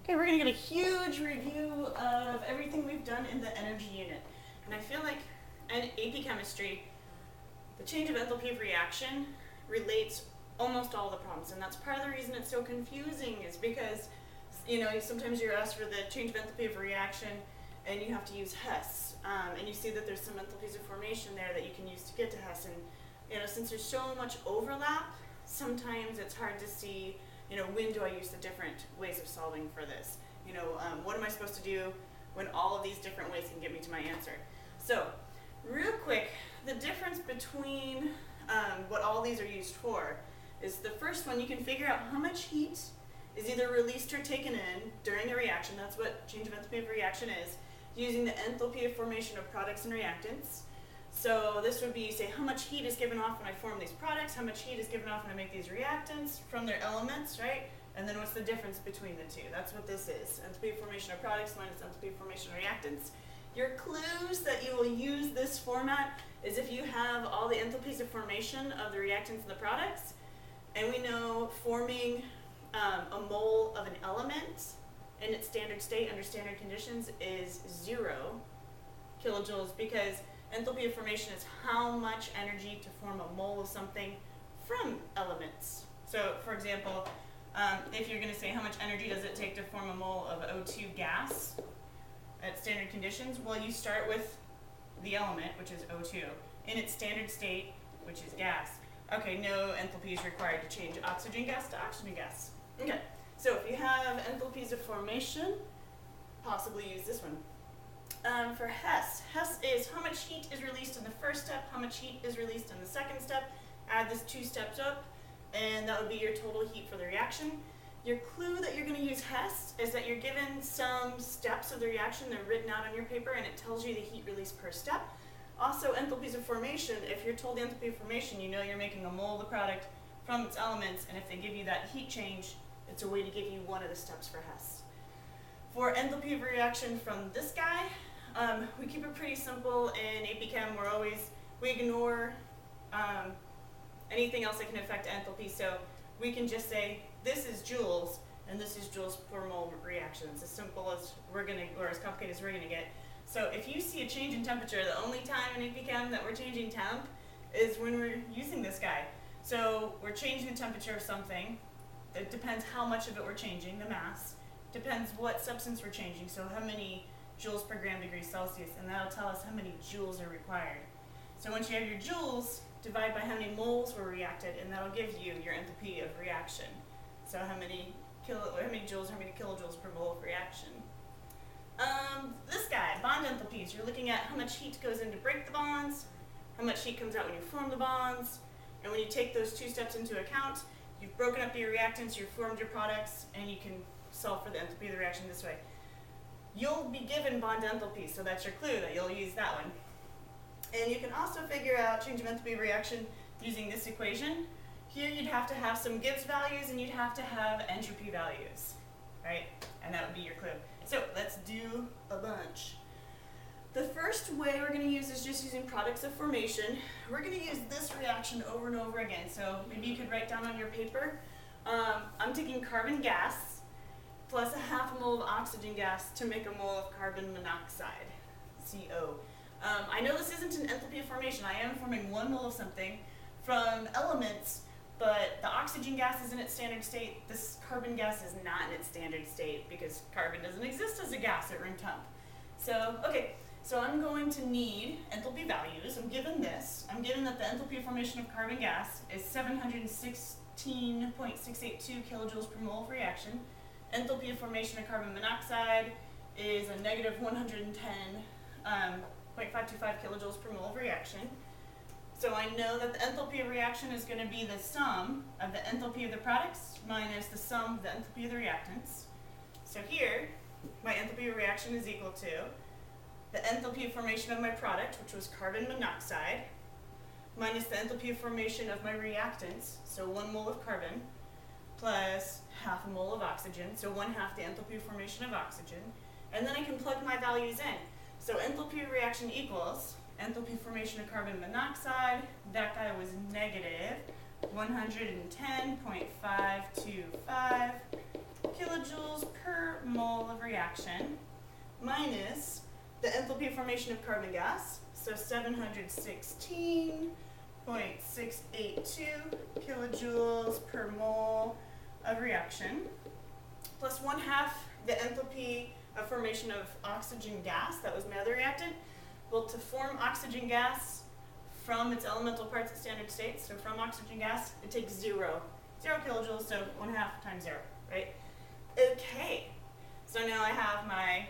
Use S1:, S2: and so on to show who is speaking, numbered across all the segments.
S1: Okay, we're going to get a huge review of everything we've done in the energy unit. And I feel like in AP Chemistry, the change of enthalpy of reaction relates almost all the problems. And that's part of the reason it's so confusing, is because, you know, sometimes you're asked for the change of enthalpy of reaction and you have to use Hess. And you see that there's some enthalpies of formation there that you can use to get to Hess. And, you know, since there's so much overlap, sometimes it's hard to see, you know, when do I use the different ways of solving for this? You know, what am I supposed to do when all of these different ways can get me to my answer? So, real quick, the difference between what all these are used for is the first one, you can figure out how much heat is either released or taken in during a reaction. That's what change of enthalpy of reaction is, using the enthalpy of formation of products and reactants. So this would be, say, how much heat is given off when I form these products, how much heat is given off when I make these reactants from their elements, right? And then what's the difference between the two? That's what this is. Enthalpy of formation of products minus enthalpy of formation of reactants. Your clues that you will use this format is if you have all the enthalpies of formation of the reactants and the products, and we know forming a mole of an element in its standard state under standard conditions is 0 kilojoules, because enthalpy of formation is how much energy to form a mole of something from elements. So, for example, if you're going to say how much energy does it take to form a mole of O2 gas at standard conditions, well, you start with the element, which is O2, in its standard state, which is gas. Okay, no enthalpy is required to change oxygen gas to oxygen gas. Okay, so if you have enthalpies of formation, possibly use this one. For Hess, Hess is how much heat is released in the first step, how much heat is released in the second step. Add this 2 steps up, and that would be your total heat for the reaction. Your clue that you're going to use Hess is that you're given some steps of the reaction. They're written out on your paper, and it tells you the heat released per step. Also, enthalpies of formation, if you're told the enthalpy of formation, you know you're making a mole of the product from its elements, and if they give you that heat change, it's a way to give you one of the steps for Hess. For enthalpy of reaction from this guy, we keep it pretty simple in AP Chem. We ignore anything else that can affect enthalpy, so we can just say this is joules and this is joules per mole reaction. It's as simple as we're gonna, or as complicated as we're gonna get. So if you see a change in temperature, the only time in AP Chem that we're changing temp is when we're using this guy. So we're changing the temperature of something. It depends how much of it we're changing, the mass. Depends what substance we're changing, so how many joules per gram degree Celsius, and that'll tell us how many joules are required. So once you have your joules, divide by how many moles were reacted, and that'll give you your enthalpy of reaction. So how many joules, how many kilojoules per mole of reaction. This guy, bond enthalpies, you're looking at how much heat goes in to break the bonds, how much heat comes out when you form the bonds, and when you take those 2 steps into account, you've broken up your reactants, you've formed your products, and you can solve for the enthalpy of the reaction this way. You'll be given bond enthalpy, so that's your clue that you'll use that one. And you can also figure out change of enthalpy of reaction using this equation. Here you'd have to have some Gibbs values and you'd have to have entropy values, right? And that would be your clue. So let's do a bunch. The first way we're going to use is just using products of formation. We're going to use this reaction over and over again. So maybe you could write down on your paper, I'm taking carbon gas plus a half mole of oxygen gas to make a mole of carbon monoxide, CO. I know this isn't an enthalpy of formation. I am forming 1 mole of something from elements, but the oxygen gas is in its standard state. This carbon gas is not in its standard state because carbon doesn't exist as a gas at room temp. So, okay, so I'm going to need enthalpy values. I'm given this. I'm given that the enthalpy of formation of carbon gas is 716.682 kilojoules per mole of reaction. Enthalpy of formation of carbon monoxide is a negative 110.525 kilojoules per mole of reaction. So I know that the enthalpy of reaction is going to be the sum of the enthalpy of the products minus the sum of the enthalpy of the reactants. So here, my enthalpy of reaction is equal to the enthalpy of formation of my product, which was carbon monoxide, minus the enthalpy of formation of my reactants, so 1 mole of carbon, plus half a mole of oxygen, so 1/2 the enthalpy of formation of oxygen, and then I can plug my values in. So enthalpy of reaction equals enthalpy of formation of carbon monoxide, that guy was negative 110.525 kilojoules per mole of reaction minus the enthalpy of formation of carbon gas, so 716.682 kilojoules per mole of reaction, plus 1/2 the enthalpy of formation of oxygen gas, that was my other reactant. Well, to form oxygen gas from its elemental parts at standard state, so from oxygen gas, it takes 0 kilojoules, so 1/2 times 0, right? Okay, so now I have my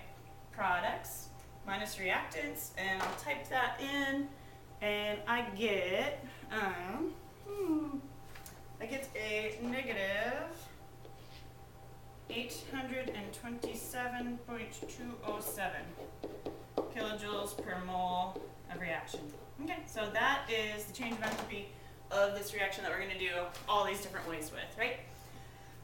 S1: products minus reactants, and I'll type that in, and I get a negative 827.207 kilojoules per mole of reaction. Okay, so that is the change of enthalpy of this reaction that we're going to do all these different ways with, right?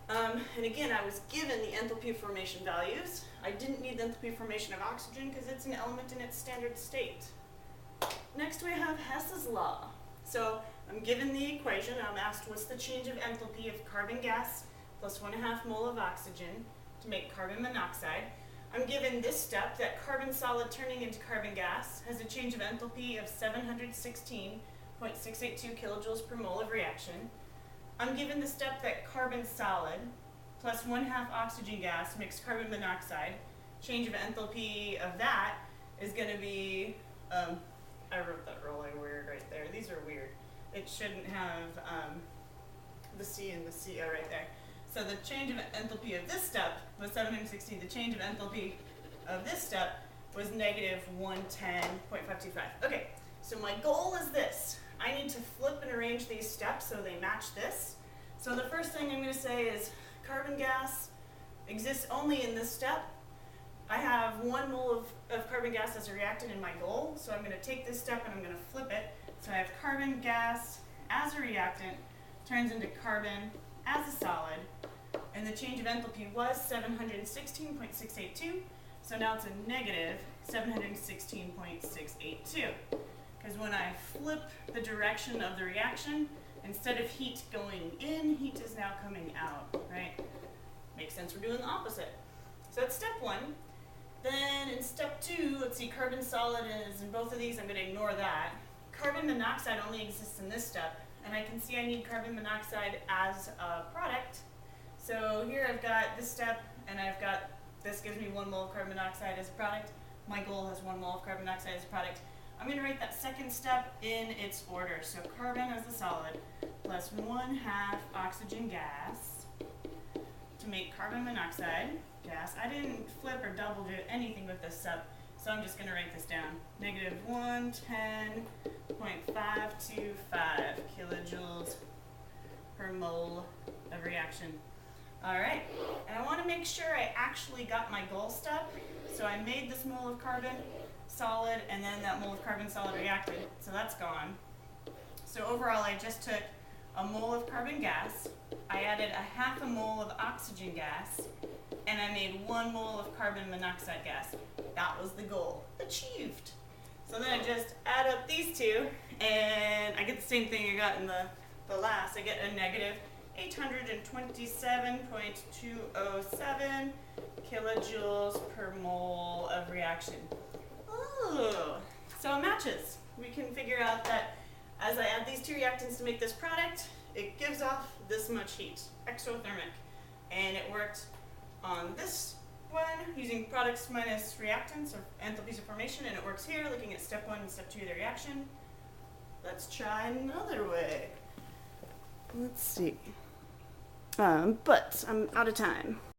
S1: And again, I was given the enthalpy formation values. I didn't need the enthalpy formation of oxygen because it's an element in its standard state. Next we have Hess's law. So I'm given the equation, I'm asked what's the change of enthalpy of carbon gas plus 1/2 mole of oxygen to make carbon monoxide. I'm given this step, that carbon solid turning into carbon gas has a change of enthalpy of 716.682 kilojoules per mole of reaction. I'm given the step that carbon solid plus 1/2 oxygen gas makes carbon monoxide. Change of enthalpy of that is going to be, I wrote that really weird right there. These are weird. It shouldn't have the C and the CO right there. So the change of enthalpy of this step was 716. The change of enthalpy of this step was negative 110.525. Okay, so my goal is this. I need to flip and arrange these steps so they match this. So the first thing I'm going to say is carbon gas exists only in this step. I have 1 mole of carbon gas as a reactant in my goal, so I'm going to take this step and I'm going to flip it. So I have carbon gas as a reactant turns into carbon as a solid, and the change of enthalpy was 716.682, so now it's a negative 716.682. Because when I flip the direction of the reaction, instead of heat going in, heat is now coming out, right? Makes sense, we're doing the opposite. So that's step 1. Then in step 2, let's see, carbon solid is in both of these, I'm going to ignore that. Carbon monoxide only exists in this step, and I can see I need carbon monoxide as a product. So here I've got this step, and I've got, this gives me 1 mole of carbon monoxide as a product. My goal has 1 mole of carbon monoxide as a product. I'm going to write that second step in its order. So carbon as a solid plus 1/2 oxygen gas to make carbon monoxide gas. I didn't flip or double do anything with this step, so I'm just going to write this down. Negative 110.525 kilojoules per mole of reaction. Alright, and I want to make sure I actually got my goal step. So I made this mole of carbon solid, and then that mole of carbon solid reacted, so that's gone. So overall I just took a mole of carbon gas, I added 1/2 mole of oxygen gas, and I made 1 mole of carbon monoxide gas. That was the goal. Achieved! So then I just add up these two, and I get the same thing I got in the last. I get a negative 827.207 kilojoules per mole of reaction. Ooh, so it matches. We can figure out that as I add these two reactants to make this product, it gives off this much heat, exothermic. And it worked on this one using products minus reactants or enthalpies of formation, and it works here looking at step 1 and step 2 of the reaction. Let's try another way. Let's see. But I'm out of time.